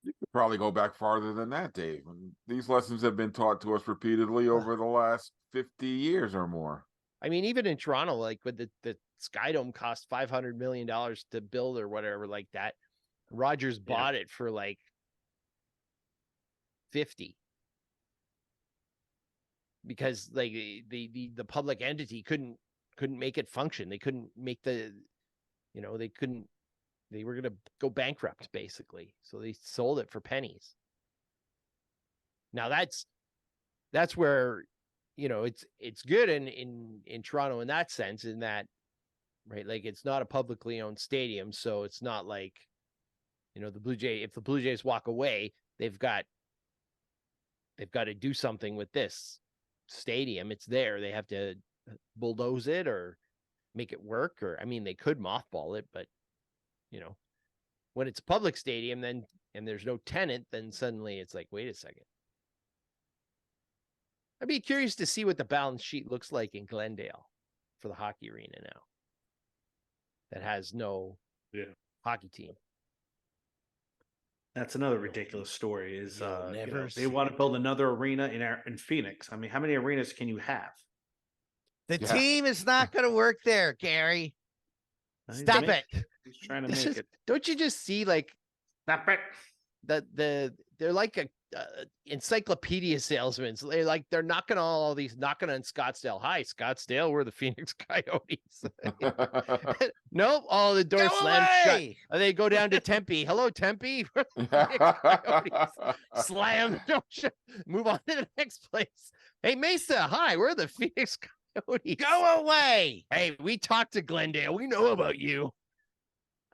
You could probably go back farther than that, Dave. And these lessons have been taught to us repeatedly over the last 50 years or more. I mean, even in Toronto, with the Sky Dome cost $500 million to build or whatever like that. Rogers bought it for 50 because the public entity couldn't make it function. They couldn't make they were going to go bankrupt basically. So they sold it for pennies. Now that's where, it's good in Toronto in that sense, in that, right? It's not a publicly owned stadium. So it's not like, the if the Blue Jays walk away, they've got to do something with this stadium. It's there. They have to bulldoze it or make it work, they could mothball it, but when it's a public stadium, and there's no tenant, then suddenly it's like, wait a second. I'd be curious to see what the balance sheet looks like in Glendale for the hockey arena now. That has no hockey team. That's another ridiculous story. Is never they want to build another arena in Phoenix. I mean, how many arenas can you have? The team is not going to work there, Gary. Stop it. He's trying to make it. Don't you just see like Stop it. They're like a encyclopedia salesmen. So they're knocking on Scottsdale. Hi, Scottsdale. We're the Phoenix Coyotes. Nope. All the doors slammed shut. They go down to Tempe. Hello, Tempe. We're the Phoenix Coyotes. Slam. Don't shut. Move on to the next place. Hey, Mesa. Hi, we're the Phoenix Coyotes. Go away. Hey, we talked to Glendale. We know about you.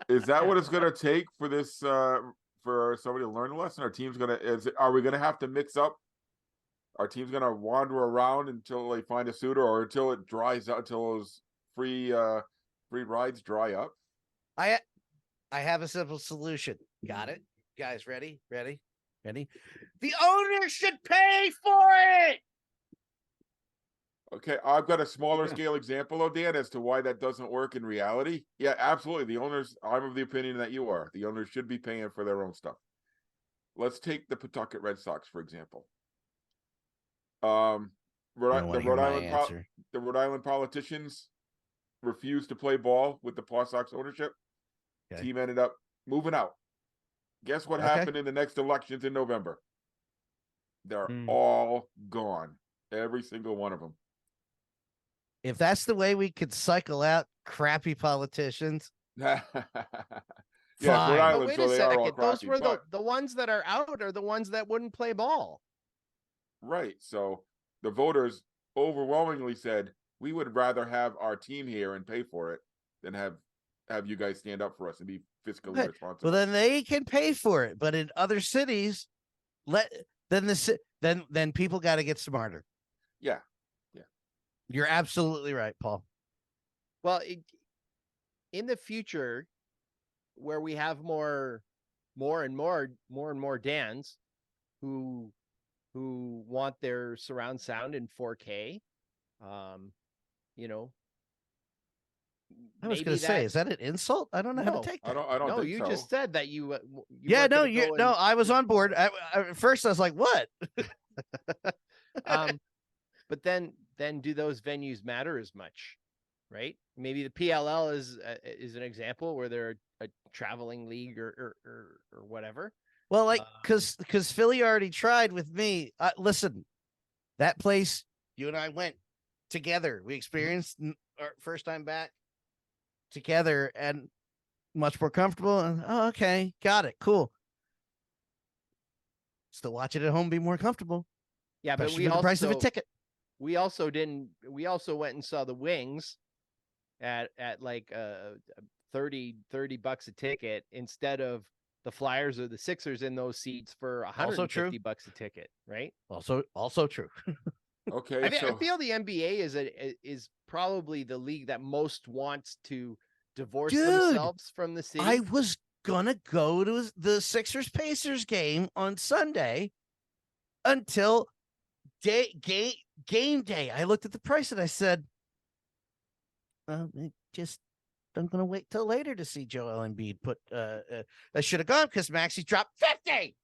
Is that what it's going to take for this? For somebody to learn a lesson? Are we gonna have to mix up? Our team's gonna wander around until they find a suitor, or until it dries out, until those free rides dry up? I have a simple solution. Got it? Guys, ready? The owner should pay for it. Okay, I've got a smaller scale example, though, Dan, as to why that doesn't work in reality. Yeah, absolutely. The owners, I'm of the opinion that you are. The owners should be paying for their own stuff. Let's take the Pawtucket Red Sox, for example. The Rhode Island politicians refused to play ball with the Paw Sox ownership. Okay. Team ended up moving out. Guess what happened in the next elections in November? They're all gone. Every single one of them. If that's the way we could cycle out crappy politicians, yeah, Rhode Island, wait a second. Those were the ones that are out are the ones that wouldn't play ball. Right. So the voters overwhelmingly said, we would rather have our team here and pay for it than have you guys stand up for us and be fiscally responsible. Well, then they can pay for it. But in other cities, then people got to get smarter. Yeah. You're absolutely right, Paul. Well, in the future, where we have more and more Dans who want their surround sound in 4K, I was going to say, is that an insult? I don't know how to take that. I don't think you so. just said that you I was on board. At first I was like, what? But then do those venues matter as much? Right? Maybe the PLL is an example where they're a traveling league or whatever. Well, like, because Philly already tried with me. Listen, that place, you and I went together. We experienced our first time back together and much more comfortable. And okay, got it, cool. Still watch it at home, be more comfortable. Yeah, but the price of a ticket. We also went and saw the Wings at like $30 a ticket instead of the Flyers or the Sixers in those seats for $150 a ticket, right? Also true. Okay, I feel the NBA is probably the league that most wants to divorce themselves from the city. I was gonna go to the Sixers Pacers game on Sunday until game day. I looked at the price and I said, I'm gonna wait till later to see Joel Embiid put I should have gone because Maxey dropped 50.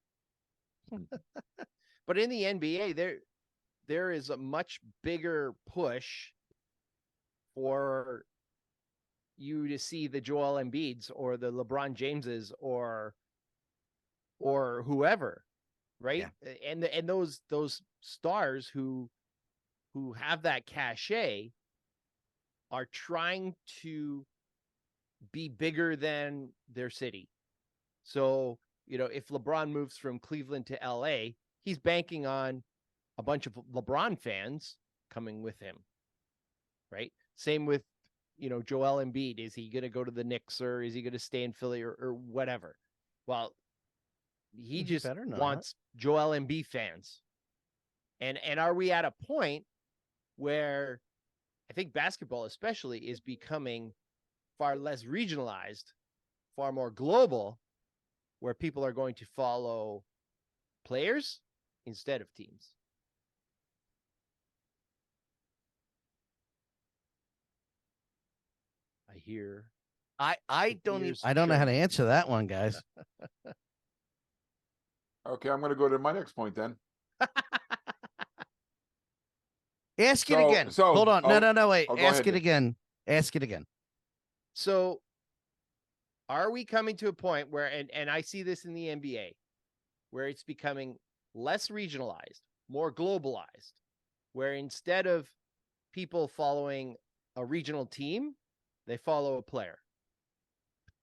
But in the NBA, there is a much bigger push for you to see the Joel Embiids or the LeBron Jameses or whoever, right? Yeah. And those stars who have that cachet are trying to be bigger than their city. So, if LeBron moves from Cleveland to LA, he's banking on a bunch of LeBron fans coming with him, right? Same with, Joel Embiid. Is he going to go to the Knicks or is he going to stay in Philly or whatever? Well, he just wants Joel Embiid fans. And are we at a point where I think basketball especially is becoming far less regionalized, far more global, where people are going to follow players instead of teams? hear. I don't know how to answer that one, guys. Okay, I'm going to go to my next point then. Ask it again. Hold on. No, wait. Ask it again. Ask it again. So are we coming to a point where, and I see this in the NBA, where it's becoming less regionalized, more globalized, where instead of people following a regional team, they follow a player?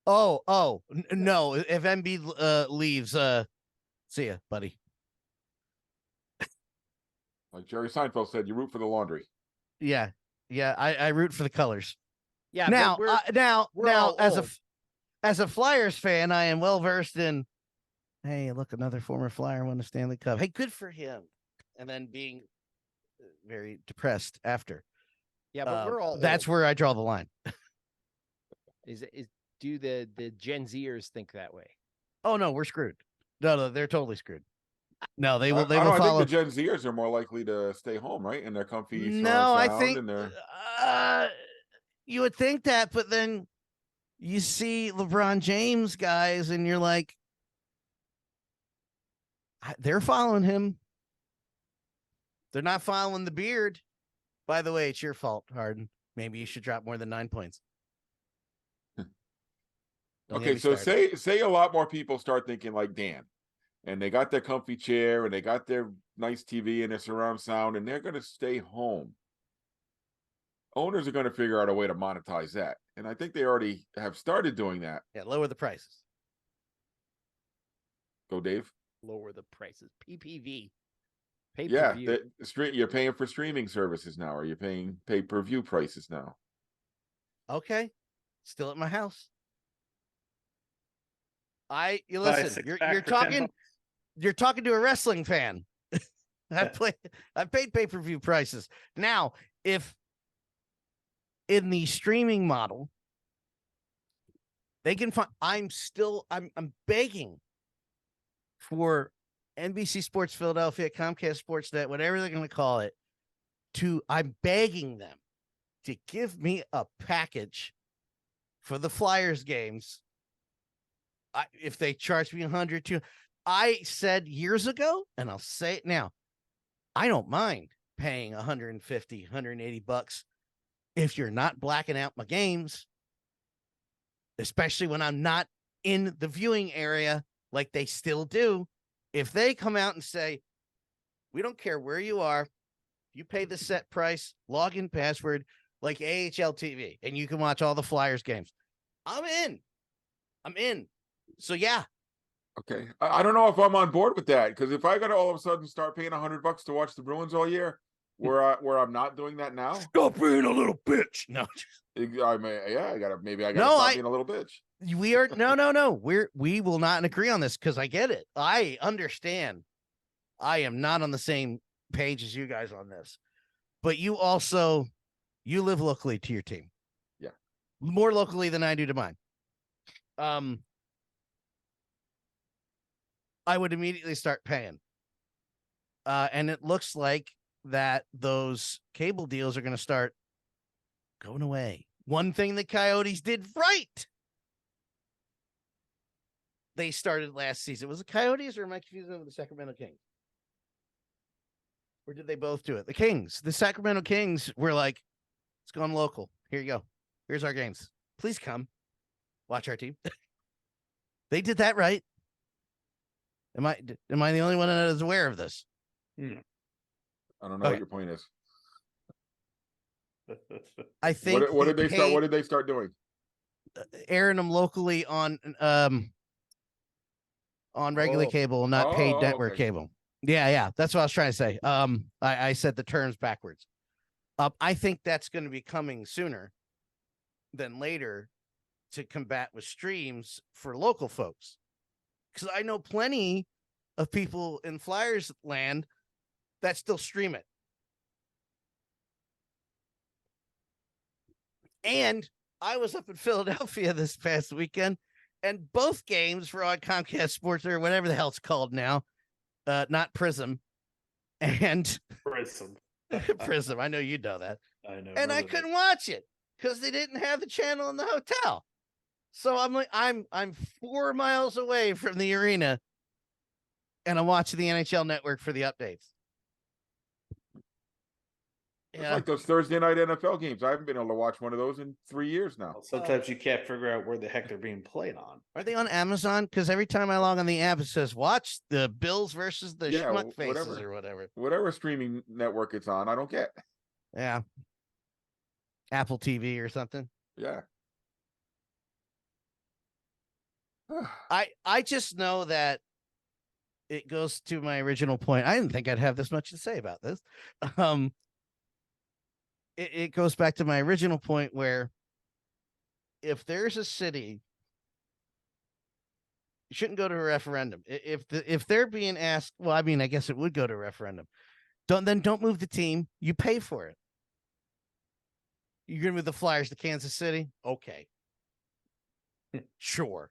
No. If MB leaves, see ya, buddy. Like Jerry Seinfeld said, you root for the laundry. Yeah. I root for the colors. Yeah. Now, we're as a Flyers fan, I am well versed in. Hey, look, another former Flyer won the Stanley Cup. Hey, good for him. And then being very depressed after. Yeah, but we're all. That's where I draw the line. Do the Gen Zers think that way? Oh no, we're screwed. No, they're totally screwed. No, they will. I follow. think the Gen Zers are more likely to stay home, right? In their comfy. No, I think. And their... You would think that, but then you see LeBron James guys, and you're like, they're following him. They're not following the beard. By the way, it's your fault, Harden. Maybe you should drop more than 9 points. Okay, so say a lot more people start thinking like Dan, and they got their comfy chair and they got their nice TV and their surround sound, and they're going to stay home. Owners are going to figure out a way to monetize that, and I think they already have started doing that. Yeah, lower the prices. Go, Dave. Lower the prices. PPV. Pay-per-view. Yeah, you're paying for streaming services now, or you're paying pay-per-view prices now. Okay, still at my house. Listen. You're talking to a wrestling fan. I've paid pay-per-view prices. Now, if in the streaming model, they can find. I'm begging for NBC Sports Philadelphia, Comcast Sportsnet, whatever they're going to call it. I'm begging them to give me a package for the Flyers games. If they charge me $100, I said years ago, and I'll say it now, I don't mind paying $150, $180 if you're not blacking out my games, especially when I'm not in the viewing area like they still do. If they come out and say, we don't care where you are, you pay the set price, login password, like AHL TV, and you can watch all the Flyers games, I'm in. So yeah. Okay. I don't know if I'm on board with that, because if I got to all of a sudden start paying $100 to watch the Bruins all year, where I'm not doing that now. Stop being a little bitch. No. I gotta stop being a little bitch. We are no. We will not agree on this, because I get it. I understand. I am not on the same page as you guys on this, but you live locally to your team. Yeah. More locally than I do to mine. I would immediately start paying. And it looks like that those cable deals are going to start going away. One thing the Coyotes did right. They started last season. Was it Coyotes, or am I confusing them with the Sacramento Kings? Or did they both do it? The Kings. The Sacramento Kings were like, it's going local. Here you go. Here's our games. Please come watch our team. They did that right. Am I the only one that is aware of this? I don't know what your point is. I think what did they start doing? Airing them locally on regular cable, not paid network cable. Yeah, that's what I was trying to say. I said the terms backwards. I think that's going to be coming sooner than later to combat with streams for local folks, because I know plenty of people in Flyers land that still stream it. And I was up in Philadelphia this past weekend, and both games were on Comcast Sports, or whatever the hell it's called now. Not Prism. And Prism. Prism. I know you know that. I know. And I couldn't watch it because they didn't have the channel in the hotel. So I'm like, I'm 4 miles away from the arena, and I'm watching the NHL Network for the updates. It's like those Thursday night NFL games. I haven't been able to watch one of those in 3 years now. Well, sometimes you can't figure out where the heck they're being played on. Are they on Amazon? Because every time I log on the app, it says watch the Bills versus the Schmuck Faces or whatever. Whatever streaming network it's on, I don't get. Yeah. Apple TV or something. Yeah. I just know that it goes to my original point. I didn't think I'd have this much to say about this. It goes back to my original point where if there's a city, you shouldn't go to a referendum. If they're being asked, well, I mean, I guess it would go to a referendum. Don't move the team. You pay for it. You're gonna move the Flyers to Kansas City? Okay. Sure.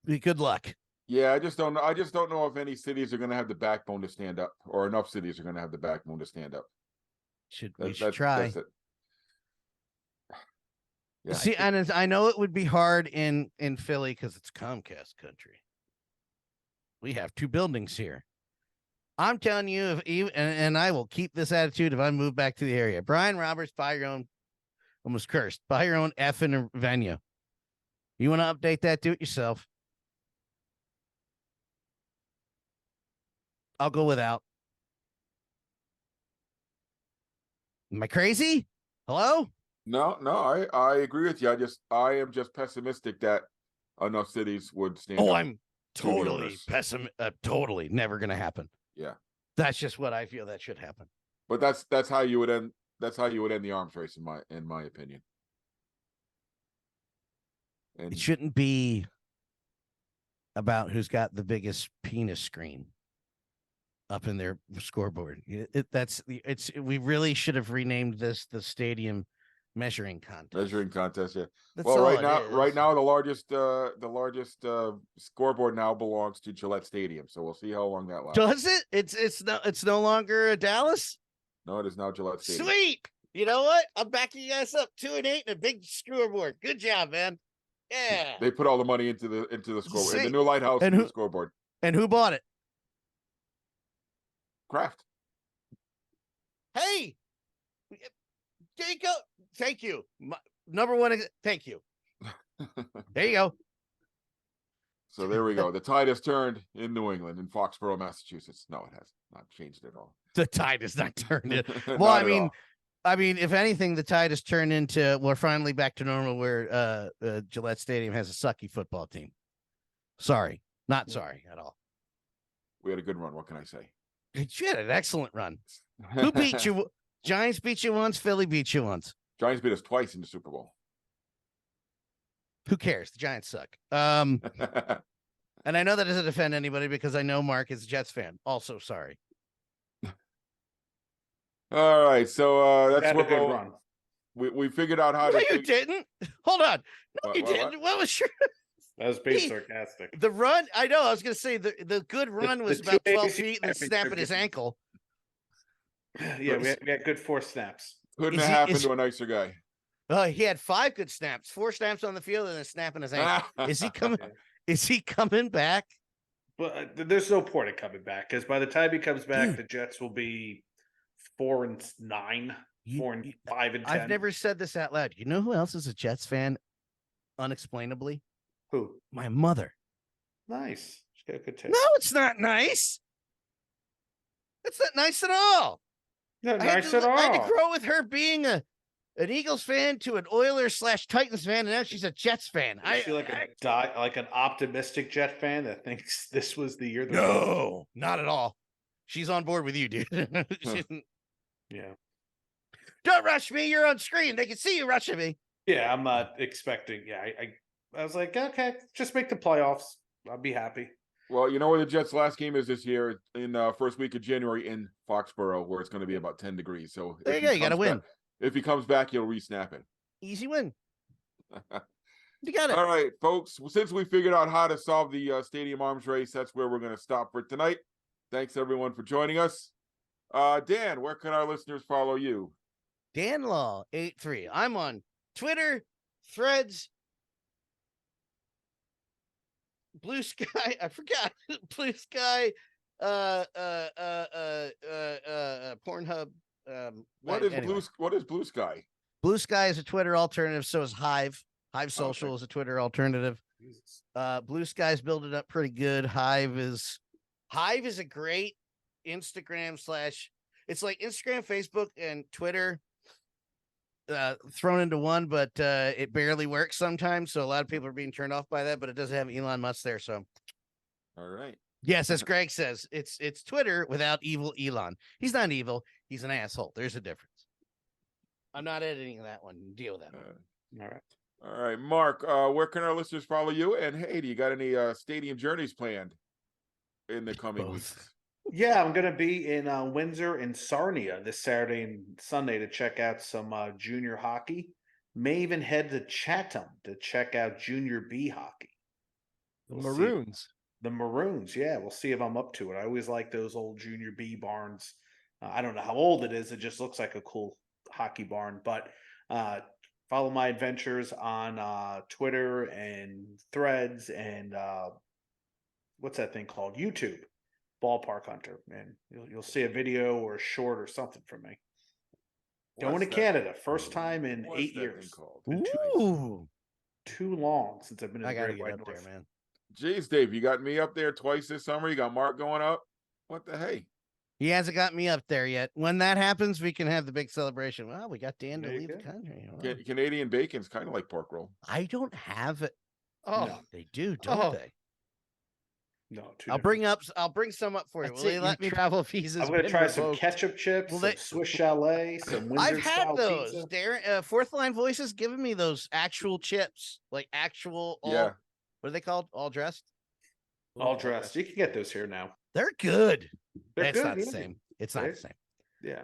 Good luck. Yeah, I just don't know if any cities are going to have the backbone to stand up, or enough cities are going to have the backbone to stand up. We should try. That's it. Yeah. See, and I know it would be hard in Philly because it's Comcast country. We have 2 buildings here. I'm telling you, and I will keep this attitude if I move back to the area. Brian Roberts, buy your own, almost cursed, buy your own effing venue. You want to update that? Do it yourself. I'll go without. Am I crazy? Hello? No, I agree with you. I am just pessimistic that enough cities would stand up. I'm totally totally never going to happen. Yeah. That's just what I feel that should happen. But that's how you would end the arms race in my opinion. And it shouldn't be about who's got the biggest penis screen up in their scoreboard. We really should have renamed this the stadium measuring contest. Measuring contest, yeah. That's well, all right now, the largest scoreboard now belongs to Gillette Stadium. So we'll see how long that lasts. Does it? It's no longer Dallas. No, it is now Gillette Stadium. Sweet. You know what? I'm backing you guys up 2-8 and a big scoreboard. Good job, man. Yeah. They put all the money into the scoreboard, the new lighthouse and the scoreboard. And who bought it? Kraft. Hey, Jacob, thank you. Number one, thank you. There you go. So there we go. The tide has turned in New England, in Foxborough, Massachusetts. No, it has not changed at all. The tide has not turned it. Well, I mean, if anything, the tide has turned into we're finally back to normal where Gillette Stadium has a sucky football team. Sorry, not sorry at all. We had a good run. What can I say? You had an excellent run. Who beat you? Giants beat you once. Philly beat you once. Giants beat us twice in the Super Bowl. Who cares? The Giants suck. And I know that doesn't offend anybody because I know Mark is a Jets fan. Also, sorry. All right, so that's what a good run. We figured out how no, to. You didn't. Hold on. No, you didn't. What was your? That was being sarcastic. The run, I know. I was going to say the good run was about 12 feet and then snapping his ankle. Yeah, we had good 4 snaps. Couldn't have happened to a nicer guy. He had 5 good snaps, 4 snaps on the field, and then snapping his ankle. Is he coming? Is he coming back? But there's no point in coming back because by the time he comes back, the Jets will be 4-9, 4-5 and 10. I've never said this out loud. You know who else is a Jets fan? Unexplainably. Who? My mother. Nice. She's got a good taste. No, it's not nice. It's not nice at all. Not nice at all. I had to grow with her being an Eagles fan to an Oilers/Titans fan, and now she's a Jets fan. Is she like an optimistic Jet fan that thinks this was the year? No, not at all. She's on board with you, dude. Yeah. Don't rush me. You're on screen. They can see you rushing me. Yeah, I'm not expecting. Yeah, I was like, okay, just make the playoffs. I'll be happy. Well, you know where the Jets' last game is this year in first week of January in Foxborough, where it's going to be about 10 degrees. So there you go. You got to win. If he comes back, he'll re-snap it. Easy win. You got it. All right, folks. Since we figured out how to solve the stadium arms race, that's where we're going to stop for tonight. Thanks, everyone, for joining us. Dan, where can our listeners follow you? DanLaw83. I'm on Twitter, Threads, Blue Sky. I forgot Blue Sky. Pornhub. What is Blue Sky? Blue Sky is a Twitter alternative. So is Hive. Hive Social is a Twitter alternative. Blue Sky's building up pretty good. Hive is a great Instagram / it's like Instagram, Facebook, and Twitter thrown into one, but it barely works sometimes. So a lot of people are being turned off by that, but it doesn't have Elon Musk there. So all right. Yes, as Greg says, it's Twitter without evil Elon. He's not evil, he's an asshole. There's a difference. I'm not editing that one. Deal with that one. All right, Mark, where can our listeners follow you? And hey, do you got any stadium journeys planned in the coming weeks? Yeah, I'm going to be in Windsor and Sarnia this Saturday and Sunday to check out some junior hockey. May even head to Chatham to check out junior B hockey. The Maroons. The Maroons, yeah. We'll see if I'm up to it. I always like those old junior B barns. I don't know how old it is. It just looks like a cool hockey barn. But follow my adventures on Twitter and Threads and what's that thing called? YouTube. Ballpark Hunter, man. You'll see a video or a short or something from me. Going to Canada, first time in 8 years. Ooh, too long since I've been in the gotta Great get White up North. there, man. Jeez, Dave, you got me up there twice this summer. You got Mark going up. What the hey? He hasn't got me up there yet. When that happens, we can have the big celebration. Well, we got Dan to leave the country. Wow. Canadian bacon's kind of like pork roll. I don't have it. Oh, no, they do, don't they? No, I'll bring some up for you. Will they let me travel visas? I'm going to try some ketchup chips, some Swiss Chalet, some Windsor I've had those. pizza. Darren, Fourth Line Voices giving me those actual chips, like actual. What are they called? All dressed. All dressed. You can get those here now. They're good. It's not the same. It's not the same. Yeah.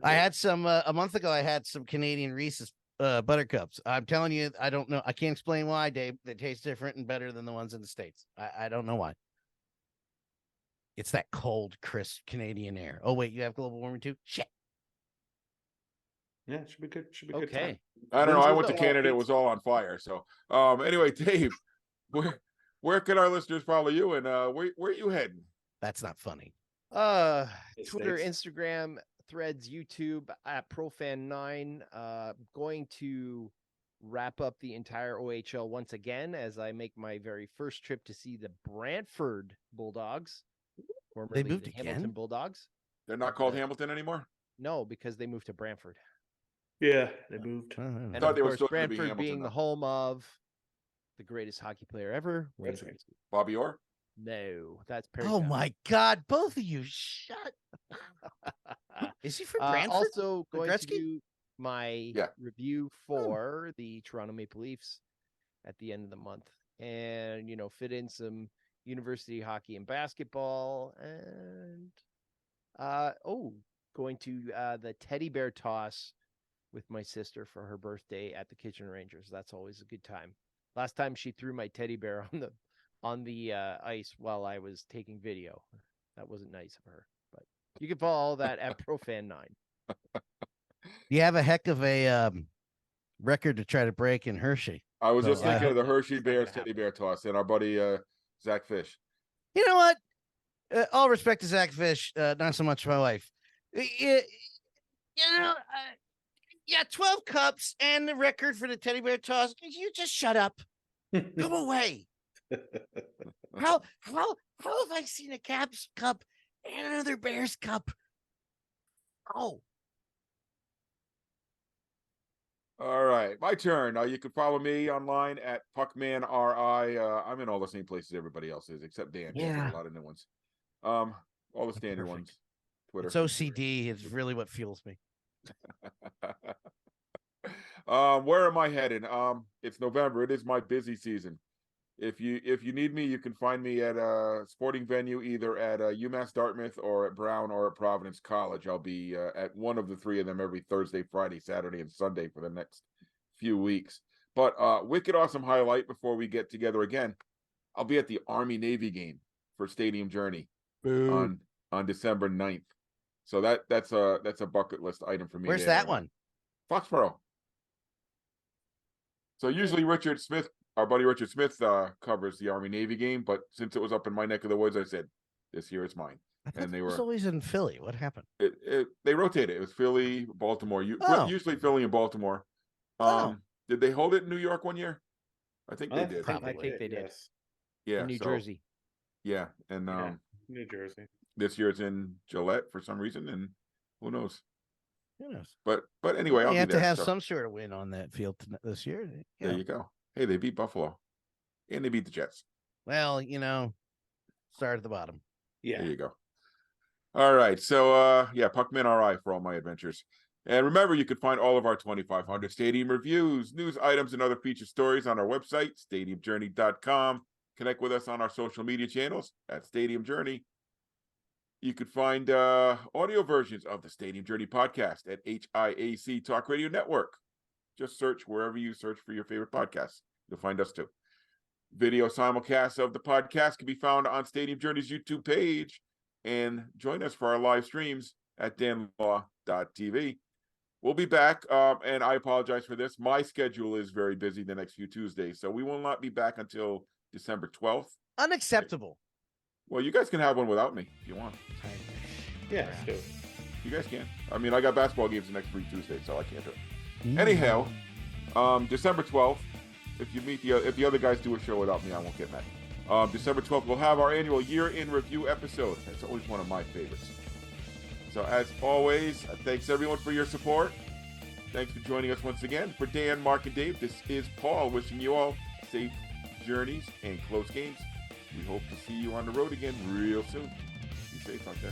I had some a month ago. I had some Canadian Reese's buttercups. I'm telling you, I don't know. I can't explain why, Dave. They taste different and better than the ones in the States. I don't know why. It's that cold, crisp Canadian air. Oh, wait, you have global warming too? Shit. Yeah, it should be good. Should be okay. good. Time. I don't know. I went to Canada. It was all on fire. So, anyway, Dave, where can our listeners follow you, and where are you heading? That's not funny. Twitter, Instagram, Threads, YouTube at ProFan9. Going to wrap up the entire OHL once again as I make my very first trip to see the Brantford Bulldogs. They moved the again? Hamilton Bulldogs. They're not called Hamilton anymore? No, because they moved to Brantford. Yeah, they moved. And I thought they were still Brantford Hamilton, being the home of the greatest hockey player ever. Bobby Orr? No, that's Perry. Oh my God, both of you, shut. Is he from Brantford? Also going to do my review for the Toronto Maple Leafs at the end of the month, and fit in some university hockey and basketball, and going to the teddy bear toss with my sister for her birthday at the Kitchen Rangers. That's always a good time. Last time she threw my teddy bear on the ice while I was taking video. That wasn't nice of her, but you can follow all that at ProFan9. You have a heck of a record to try to break in Hershey. I was just thinking of the Hershey Bears teddy bear toss and our buddy Zach Fish. You know what? All respect to Zach Fish, not so much my wife. 12 cups and the record for the teddy bear toss. You just shut up. Go away. How have I seen a Caps cup and another Bears cup? Oh. All right, my turn. You can follow me online at PuckmanRI. I'm in all the same places everybody else is, except Dan. Yeah. A lot of new ones. All the standard ones. Twitter. It's OCD. It's really what fuels me. Where am I headed? It's November. It is my busy season. If you need me, you can find me at a sporting venue, either at UMass Dartmouth or at Brown or at Providence College. I'll be at one of the three of them every Thursday, Friday, Saturday, and Sunday for the next few weeks. But wicked awesome highlight before we get together again. I'll be at the Army-Navy game for Stadium Journey on December 9th. So that's a bucket list item for me. Where's there. that one? Foxborough. So usually Richard Smith, our buddy Richard Smith, covers the Army Navy game, but since it was up in my neck of the woods, I said, this year it's mine. I thought And they it was were always in Philly. What happened? They rotated. It was Philly, Baltimore. Usually Philly and Baltimore. Did they hold it in New York one year? I think they did. I think they did. Yes. Yeah, In New Jersey. Yeah, and New Jersey. this year it's in Gillette for some reason, and who knows? Who knows? But anyway, I'll You be have there. to have So some sort of win on that field this year. there you go. Hey, they beat Buffalo, and they beat the Jets. Well, start at the bottom. Yeah. There you go. All right. So, Puckman RI for all my adventures. And remember, you can find all of our 2,500 stadium reviews, news items, and other feature stories on our website, stadiumjourney.com. Connect with us on our social media channels at Stadium Journey. You could find audio versions of the Stadium Journey podcast at HIAC Talk Radio Network. Just search wherever you search for your favorite podcasts. You'll find us too. Video simulcasts of the podcast can be found on Stadium Journey's YouTube page. And join us for our live streams at danlaw.tv. We'll be back, and I apologize for this. My schedule is very busy the next few Tuesdays, so we will not be back until December 12th. Unacceptable. Well, you guys can have one without me if you want. Yeah, let's do it. You guys can. I mean, I got basketball games the next 3 Tuesdays, so I can't do it. Anyhow, December 12th, if the other guys do a show without me, I won't get mad. December 12th, we'll have our annual Year in Review episode. That's always one of my favorites. So as always, thanks everyone for your support. Thanks for joining us once again. For Dan, Mark, and Dave, this is Paul wishing you all safe journeys and close games. We hope to see you on the road again real soon. Be safe out there.